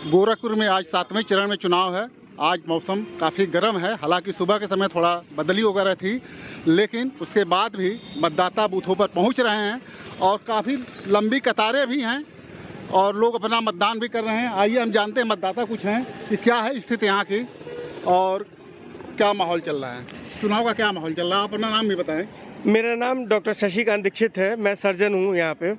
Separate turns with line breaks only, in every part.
गोरखपुर में आज 7वें चरण में चुनाव है। आज मौसम काफ़ी गर्म है, हालांकि सुबह के समय थोड़ा बदली वगैरह थी, लेकिन उसके बाद भी मतदाता बूथों पर पहुंच रहे हैं और काफ़ी लंबी कतारें भी हैं और लोग अपना मतदान भी कर रहे हैं। आइए हम जानते हैं मतदाता कुछ हैं कि क्या है स्थिति यहाँ की और क्या माहौल चल रहा है, चुनाव का क्या माहौल चल रहा है। आप अपना नाम भी बताएं।
मेरा नाम डॉक्टर शशिकांत दीक्षित है, मैं सर्जन हूँ। यहाँ पे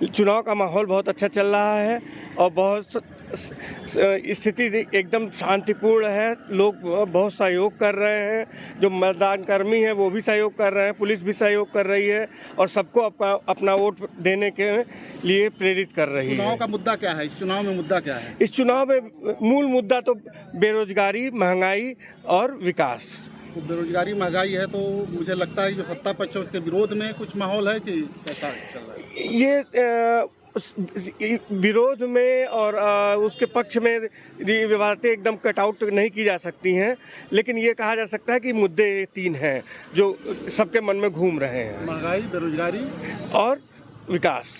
चुनाव का माहौल बहुत अच्छा चल रहा है और बहुत स्थिति एकदम शांतिपूर्ण है। लोग बहुत सहयोग कर रहे हैं, जो मतदान कर्मी हैं वो भी सहयोग कर रहे हैं, पुलिस भी सहयोग कर रही है और सबको अपना वोट देने के लिए प्रेरित कर रही है।
चुनाव का मुद्दा क्या है? इस चुनाव में मुद्दा क्या है?
इस चुनाव में मूल मुद्दा तो बेरोजगारी, महंगाई और विकास।
तो बेरोजगारी महंगाई है, तो मुझे लगता है जो सत्ता पक्ष है उसके विरोध में कुछ माहौल है कि कैसा चल रहा है?
ये विरोध में और उसके पक्ष में ये बातें एकदम कट आउट नहीं की जा सकती हैं, लेकिन ये कहा जा सकता है कि मुद्दे 3 हैं जो सबके मन में घूम रहे हैं:
महंगाई, बेरोजगारी और
विकास।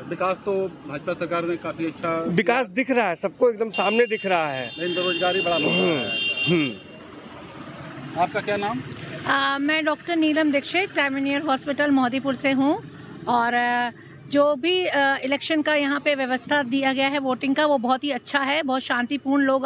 विकास तो भाजपा सरकार ने काफ़ी अच्छा
विकास दिख रहा है, सबको एकदम सामने दिख रहा है,
लेकिन बेरोजगारी बड़ा मुद्दा है। आपका क्या नाम?
मैं डॉक्टर नीलम दीक्षित, टैमिनियर हॉस्पिटल मोहदीपुर से हूँ। और जो भी इलेक्शन का यहाँ पे व्यवस्था दिया गया है वोटिंग का, वो बहुत ही अच्छा है। बहुत शांतिपूर्ण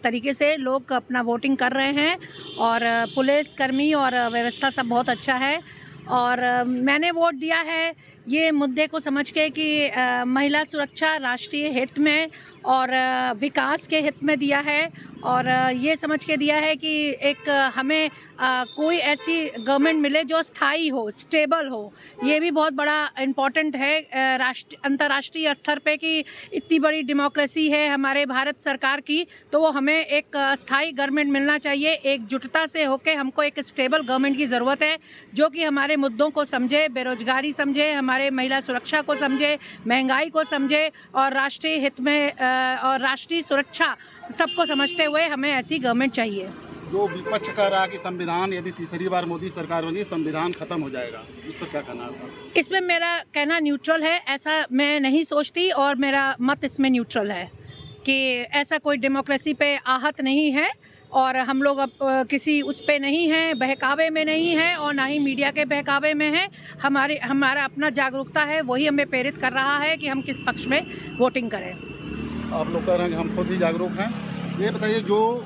तरीके से लोग अपना वोटिंग कर रहे हैं और पुलिस कर्मी और व्यवस्था सब बहुत अच्छा है। और मैंने वोट दिया है ये मुद्दे को समझ के कि महिला सुरक्षा राष्ट्रीय हित में और विकास के हित में दिया है, और ये समझ के दिया है कि एक हमें कोई ऐसी गवर्नमेंट मिले जो स्थायी हो, स्टेबल हो। ये भी बहुत बड़ा इम्पोर्टेंट है अंतर्राष्ट्रीय स्तर पे कि इतनी बड़ी डेमोक्रेसी है हमारे भारत सरकार की, तो वो हमें एक स्थायी गवर्नमेंट मिलना चाहिए। एकजुटता से होके हमको एक स्टेबल गवर्नमेंट की ज़रूरत है जो कि हमारे मुद्दों को समझे, बेरोजगारी समझे, हमारे महिला सुरक्षा को समझे, महंगाई को समझे और राष्ट्रीय हित में और राष्ट्रीय सुरक्षा सबको समझते हुए हमें ऐसी गवर्नमेंट चाहिए।
जो विपक्ष कह रहा है कि संविधान यदि तीसरी बार मोदी सरकार बनी संविधान खत्म हो जाएगा, इस पर क्या कहना है?
इसमें मेरा कहना न्यूट्रल है, ऐसा मैं नहीं सोचती और मेरा मत इसमें न्यूट्रल है कि ऐसा कोई डेमोक्रेसी पे आहत नहीं है और हम लोग अब किसी उस पे नहीं हैं, बहकावे में नहीं हैं और ना ही मीडिया के बहकावे में हैं। हमारा अपना जागरूकता है, वही हमें प्रेरित कर रहा है कि हम किस पक्ष में वोटिंग करें।
आप लोग कह रहे हैं कि हम खुद ही जागरूक हैं। ये बताइए, जो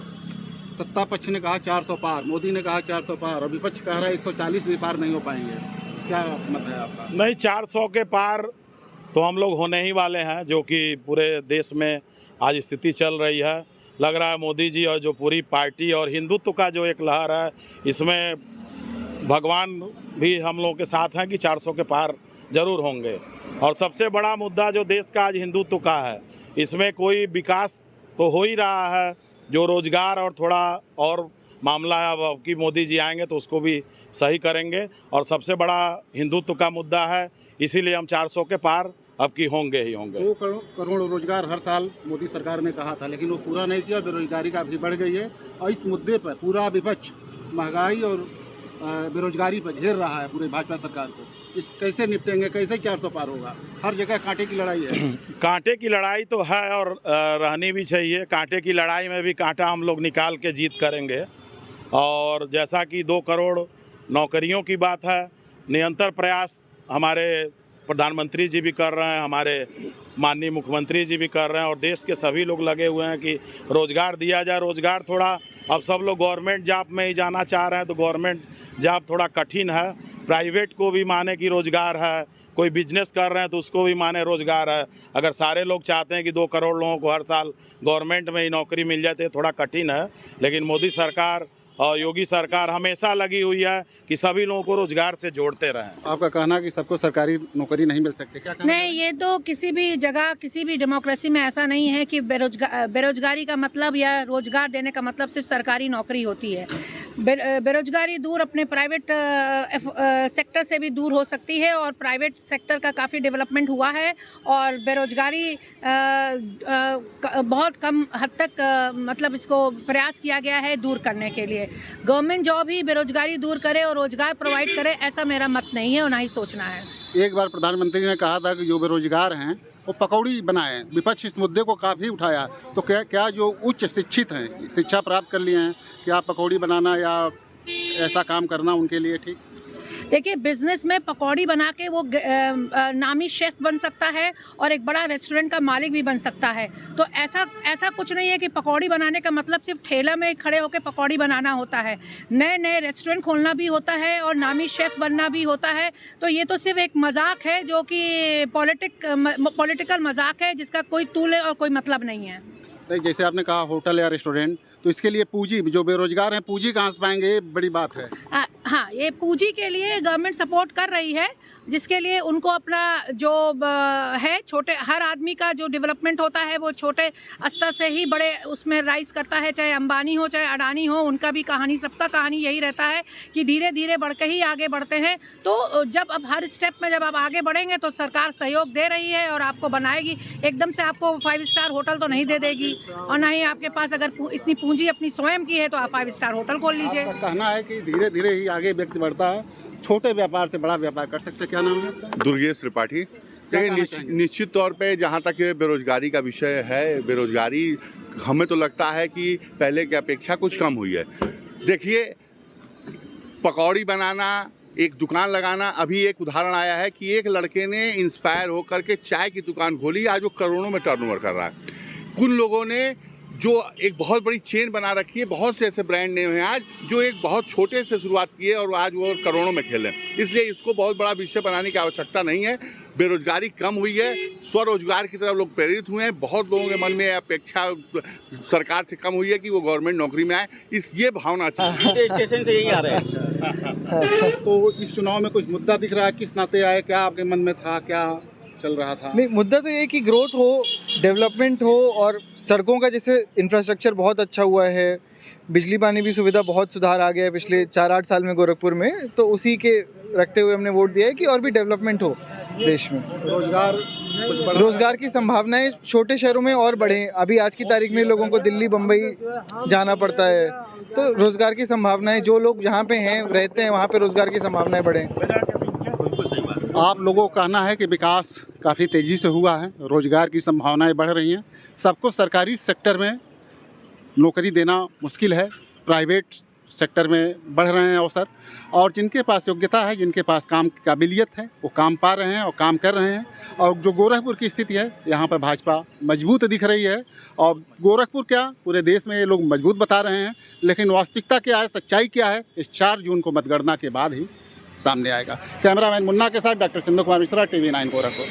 सत्ता पक्ष ने कहा 400 पार, मोदी ने कहा 400 पार और विपक्ष कह रहा है 140 भी पार नहीं हो पाएंगे, क्या मत है आपका?
नहीं, 400 के पार तो हम लोग होने ही वाले हैं, जो कि पूरे देश में आज स्थिति चल रही है। लग रहा है मोदी जी और जो पूरी पार्टी और हिंदुत्व का जो एक लहर है, इसमें भगवान भी हम लोगों के साथ हैं कि 400 के पार जरूर होंगे। और सबसे बड़ा मुद्दा जो देश का आज हिंदुत्व का है, इसमें कोई विकास तो हो ही रहा है, जो रोजगार और थोड़ा और मामला है, अब कि मोदी जी आएंगे तो उसको भी सही करेंगे। और सबसे बड़ा हिंदुत्व का मुद्दा है, इसीलिए हम 400 के पार अब की होंगे ही होंगे।
2 करोड़ रोजगार हर साल मोदी सरकार ने कहा था, लेकिन वो पूरा नहीं किया। बेरोजगारी काफ़ी बढ़ गई है और इस मुद्दे पर पूरा विपक्ष महंगाई और बेरोजगारी पर घेर रहा है पूरे भाजपा सरकार को। इस कैसे निपटेंगे, कैसे 400 पार होगा? हर जगह कांटे की लड़ाई है।
कांटे की लड़ाई तो है और रहनी भी चाहिए। कांटे की लड़ाई में भी कांटा हम लोग निकाल के जीत करेंगे। और जैसा कि 2 करोड़ नौकरियों की बात है, निरंतर प्रयास हमारे प्रधानमंत्री जी भी कर रहे हैं, हमारे माननीय मुख्यमंत्री जी भी कर रहे हैं और देश के सभी लोग लगे हुए हैं कि रोज़गार दिया जाए। रोज़गार थोड़ा अब सब लोग गवर्नमेंट जॉब में ही जाना चाह रहे हैं, तो गवर्नमेंट जॉब थोड़ा कठिन है। प्राइवेट को भी माने कि रोज़गार है, कोई बिजनेस कर रहे हैं तो उसको भी माने रोज़गार है। अगर सारे लोग चाहते हैं कि 2 करोड़ लोगों को हर साल गवर्नमेंट में ही नौकरी मिल जाए तो थोड़ा कठिन है। लेकिन मोदी सरकार और योगी सरकार हमेशा लगी हुई है कि सभी लोगों को रोजगार से जोड़ते रहें।
आपका कहना कि सबको सरकारी नौकरी नहीं मिल सकती, क्या कहना?
नहीं, ये तो किसी भी जगह किसी भी डेमोक्रेसी में ऐसा नहीं है कि बेरोजगारी का मतलब या रोजगार देने का मतलब सिर्फ सरकारी नौकरी होती है। बेरोजगारी दूर अपने प्राइवेट सेक्टर से भी दूर हो सकती है और प्राइवेट सेक्टर का काफ़ी डेवलपमेंट हुआ है और बेरोजगारी बहुत कम हद तक मतलब इसको प्रयास किया गया है दूर करने के लिए। गवर्नमेंट जॉब ही बेरोजगारी दूर करे और रोजगार प्रोवाइड करे, ऐसा मेरा मत नहीं है और ना ही सोचना है।
एक बार प्रधानमंत्री ने कहा था कि जो बेरोजगार हैं वो पकौड़ी बनाए। विपक्ष इस मुद्दे को काफ़ी उठाया। तो क्या जो उच्च शिक्षित हैं, शिक्षा प्राप्त कर लिए हैं, क्या पकौड़ी बनाना या ऐसा काम करना उनके लिए ठीक?
देखिए, बिजनेस में पकौड़ी बना के वो नामी शेफ बन सकता है और एक बड़ा रेस्टोरेंट का मालिक भी बन सकता है। तो ऐसा कुछ नहीं है कि पकौड़ी बनाने का मतलब सिर्फ ठेला में खड़े होकर पकौड़ी बनाना होता है। नए नए रेस्टोरेंट खोलना भी होता है और नामी शेफ बनना भी होता है। तो ये तो सिर्फ एक मजाक है, जो कि पॉलिटिकल मजाक है, जिसका कोई तूल और कोई मतलब नहीं है।
जैसे आपने कहा होटल या रेस्टोरेंट, तो इसके लिए पूंजी, जो बेरोजगार हैं पूंजी कहाँ से पाएंगे, ये बड़ी बात है।
हाँ, ये पूंजी के लिए गवर्नमेंट सपोर्ट कर रही है, जिसके लिए उनको अपना जो है छोटे, हर आदमी का जो डेवलपमेंट होता है वो छोटे स्तर से ही बड़े उसमें राइज करता है। चाहे अंबानी हो चाहे अडानी हो, उनका भी कहानी, सबका कहानी यही रहता है कि धीरे धीरे बढ़ के ही आगे बढ़ते हैं। तो जब अब हर स्टेप में जब आप आगे बढ़ेंगे तो सरकार सहयोग दे रही है और आपको बनाएगी। एकदम से आपको 5 स्टार होटल तो नहीं दे देगी, और ना ही आपके पास अगर इतनी पूंजी अपनी स्वयं की है तो आप 5 स्टार होटल खोल लीजिए।
आपका कहना है कि धीरे धीरे ही आगे व्यक्ति बढ़ता है, छोटे व्यापार से बड़ा व्यापार कर सकते हैं। क्या नाम है आपका?
दुर्गेश त्रिपाठी। देखिए, निश्चित तौर पे जहाँ तक ये बेरोजगारी का विषय है, बेरोजगारी हमें तो लगता है कि पहले की अपेक्षा कुछ कम हुई है। देखिए, पकौड़ी बनाना, एक दुकान लगाना, अभी एक उदाहरण आया है कि एक लड़के ने इंस्पायर होकर के चाय की दुकान खोली, आज वो करोड़ों में टर्नओवर कर रहा है। कुछ लोगों ने जो एक बहुत बड़ी चेन बना रखी है, बहुत से ऐसे ब्रांड नेम हैं आज जो एक बहुत छोटे से शुरुआत की है और आज वो करोड़ों में खेले। इसलिए इसको बहुत बड़ा विषय बनाने की आवश्यकता नहीं है। बेरोजगारी कम हुई है, स्वरोजगार की तरफ लोग प्रेरित हुए हैं। बहुत लोगों के मन में अपेक्षा सरकार से कम हुई है कि वो गवर्नमेंट नौकरी में आए, ये भावना अच्छी
स्टेशन से यही आ रहे हैं।
तो इस चुनाव में कुछ मुद्दा दिख रहा है, किस नाते आए, क्या आपके मन में था, क्या चल रहा था?
नहीं, मुद्दा तो ये कि ग्रोथ हो, डेवलपमेंट हो, और सड़कों का जैसे इंफ्रास्ट्रक्चर बहुत अच्छा हुआ है, बिजली पानी भी सुविधा बहुत सुधार आ गया है पिछले 4-8 साल में गोरखपुर में। तो उसी के रखते हुए हमने वोट दिया है कि और भी डेवलपमेंट हो देश में। रोजगार की संभावनाएं छोटे शहरों में और बढ़े। अभी आज की तारीख में लोगों को दिल्ली बम्बई जाना पड़ता है, तो रोजगार की संभावनाएं, जो लोग जहाँ पे हैं रहते हैं वहाँ पे रोजगार की संभावनाएं बढ़े।
आप लोगों का कहना है कि विकास काफ़ी तेज़ी से हुआ है, रोजगार की संभावनाएं बढ़ रही हैं, सबको सरकारी सेक्टर में नौकरी देना मुश्किल है, प्राइवेट सेक्टर में बढ़ रहे हैं अवसर, और जिनके पास योग्यता है, जिनके पास काम की काबिलियत है, वो काम पा रहे हैं और काम कर रहे हैं। और जो गोरखपुर की स्थिति है, यहाँ पर भाजपा मजबूत दिख रही है, और गोरखपुर क्या पूरे देश में ये लोग मजबूत बता रहे हैं, लेकिन वास्तविकता क्या है, सच्चाई क्या है, इस 4 जून को मतगणना के बाद ही सामने आएगा। कैमरामैन मुन्ना के साथ डॉक्टर सिंधु कुमार मिश्रा, TV9 गोरखपुर।